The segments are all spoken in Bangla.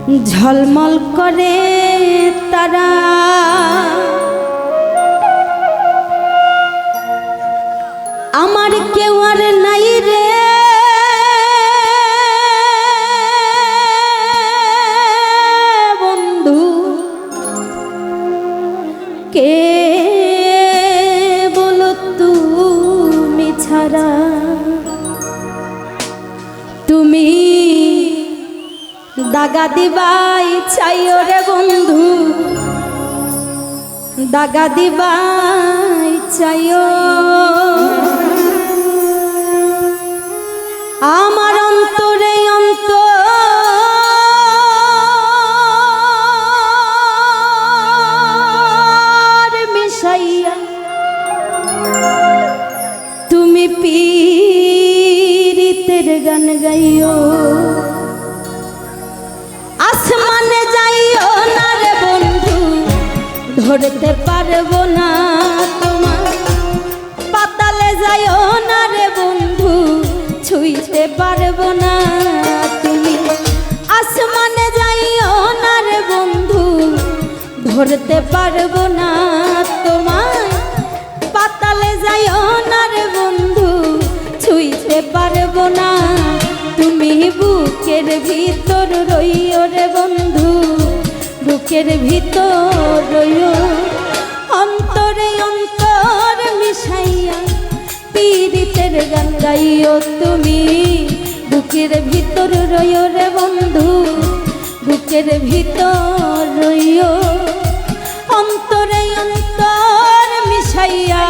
ঝলমল করে তারা আমার কেউ আর নাই রে বন্ধু কে বলো তুমি ছাড়া তুমি দাগা দিবাই চাইও রে বন্ধু দাগা দিবাই চাইও আমার অন্তরে অন্তর মিশাইয়া তুমি পীড়িতের গান গাইও আসমানে যাইও না রে বন্ধু ধরতে পারবো না তোমার পাতালে যাইও না রে বন্ধু ছুঁইতে পারবো না তুমি আসমানে যাইও না রে বন্ধু ধরতে পারবো না তোমার পাতালে যাইও না রে বন্ধু ছুঁইতে পারবো না তুমি বুকের ভিতর রইও রে বন্ধু বুকের ভিতর রইও অন্তরে অন্তর মিশাইয়া পীড়িতের গান গাইও তুমি বুকের ভিতর রইও রে বন্ধু বুকের ভিতর রইও অন্তরে অন্তর মিশাইয়া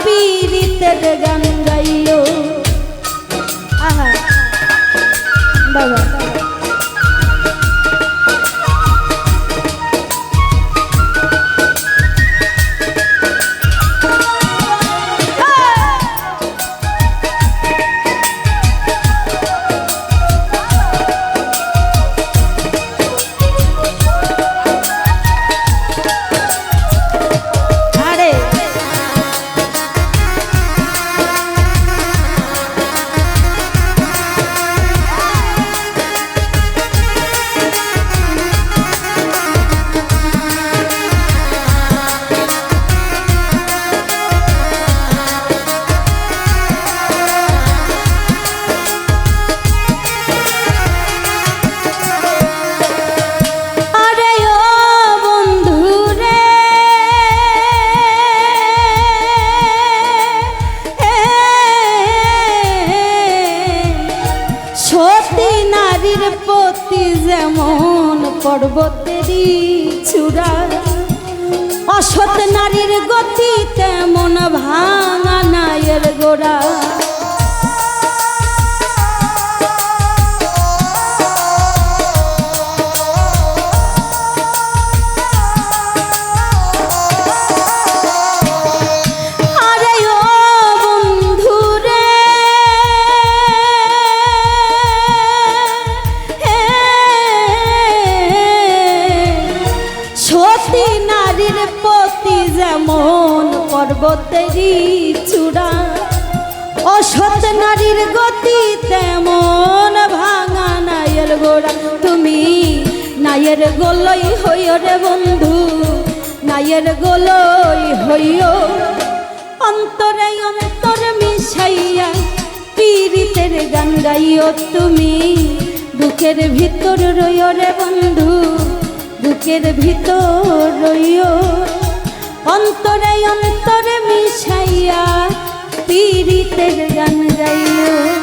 পীড়িতের গান গাইও আহা বাবা পতি যেমন পর্বতেরই চূড়া অসৎ নারীর গতি তেমন ভাঙা নায়ের গোড়া যেমন পর্বতেরই চূড়া অসৎ নারীর গতি তেমন ভাঙা নায়ের গোড়া তুমি নায়ের গোলই হইও রে বন্ধু নায়ের গোলই হইও অন্তরে অন্তর মিশাইয়া পীড়িতের গান গাইও তুমি বুকের ভিতর রইও রে বন্ধু বুকের ভিতর রইও অন্তরে অন্তরে মিশাইয়া পীড়িতের গান গাইও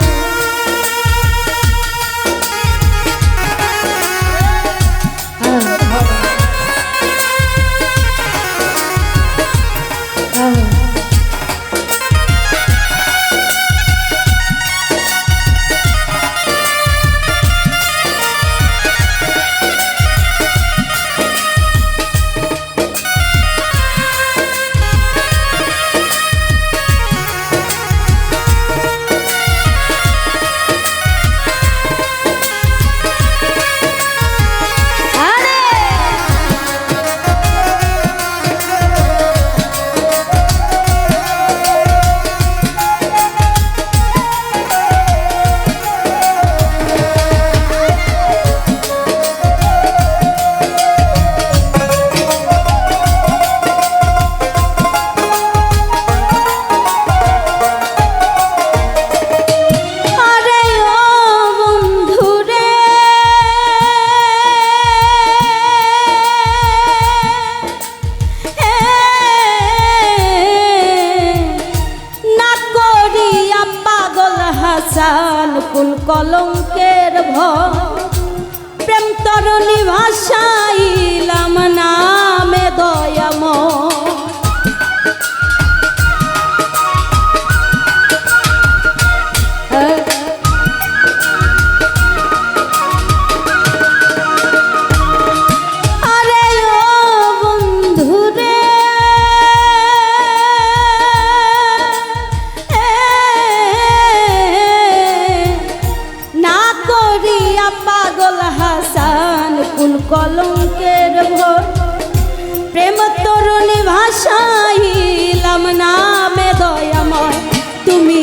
তরণী ভাসাইলাম নামে দয়াময়। কলঙ্কের ভোর প্রেম তরুণী ভাসাইলাম নামে দয়াময়। তুমি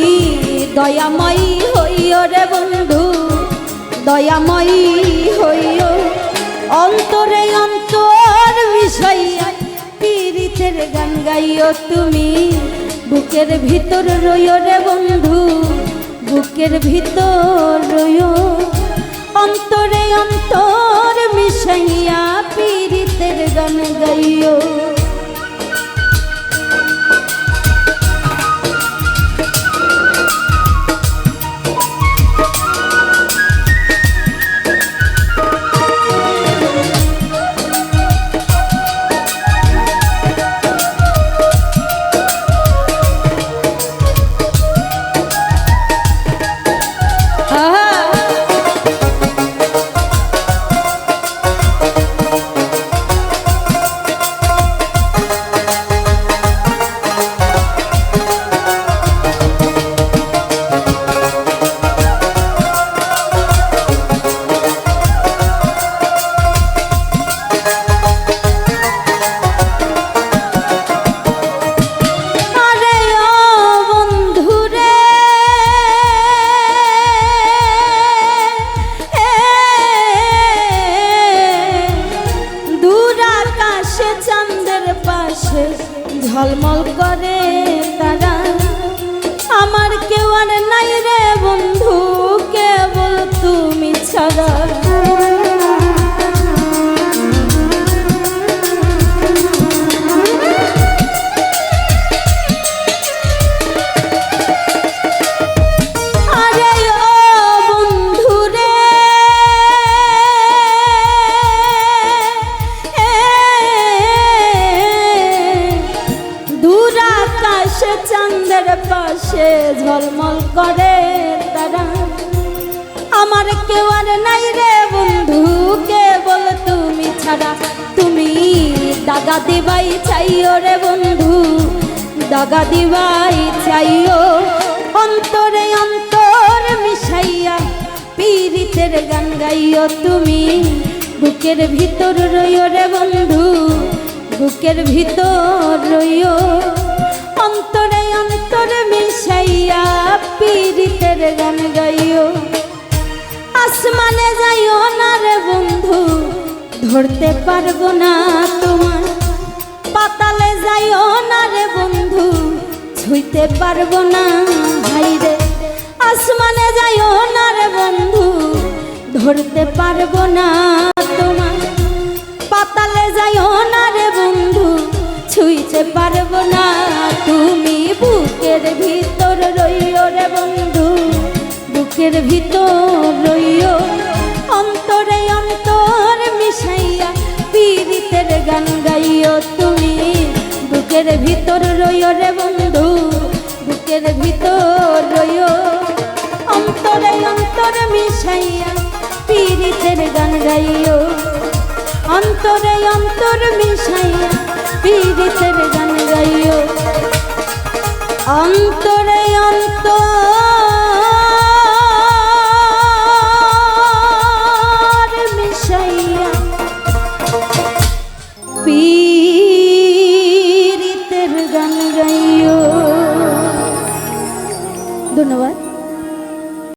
দয়াময়ী হইও রে বন্ধু, দয়াময়ী হইও। অন্তরে অন্তর মিশাইয়া পীড়িতের গান গাইও। তুমি বুকের ভিতর রইও রে বন্ধু, বুকের ভিতর রইও। অন্তরে অন্তর মিশাইয়া পীড়িতের গান গাইও। ঝলমল করে তারা, আমার কেউ আর নাই রে বন্ধু, কেবল তুমি ছাড়া। চাঁদের পাশে ঝলমল করে তারা, আমার কেউ আর নাই রে বন্ধু, কেবল তুমি ছাড়া। তুমি দাগা দিবাই চাইও রে বন্ধু, দাগা দিবাই চাইও। অন্তরে অন্তর মিশাইয়া পীড়িতের গান গাইও। তুমি বুকের ভিতর রইও রে বন্ধু, বুকের ভিতর রইও। অন্তরে অন্তরে মিশাইয়া পীড়িতের গান গাইও। আসমানে যাইও না রে বন্ধু, ধরতে পারবো না তোমার। পাতালে যাইও না রে বন্ধু, ছুঁইতে পারবো না। হাইরে আসমানে যাইও না রে বন্ধু, ধরতে পারবো না তোমার। পাতালে যাইও না রে বন্ধু, ছুঁইতে পারবো না। তুমি বুকের ভিতর রইও রে বন্ধু, বুকের ভিতর রইও। অন্তরে অন্তর মিশাইয়া পীড়িতের গান গাইও। তুমি বুকের ভিতর রইও রে বন্ধু, বুকের ভিতর রইও। অন্তরে অন্তর মিশাইয়া পীড়িতের গান গাইও। অন্তরে অন্তর মিশাইয়া পীড়িতের গান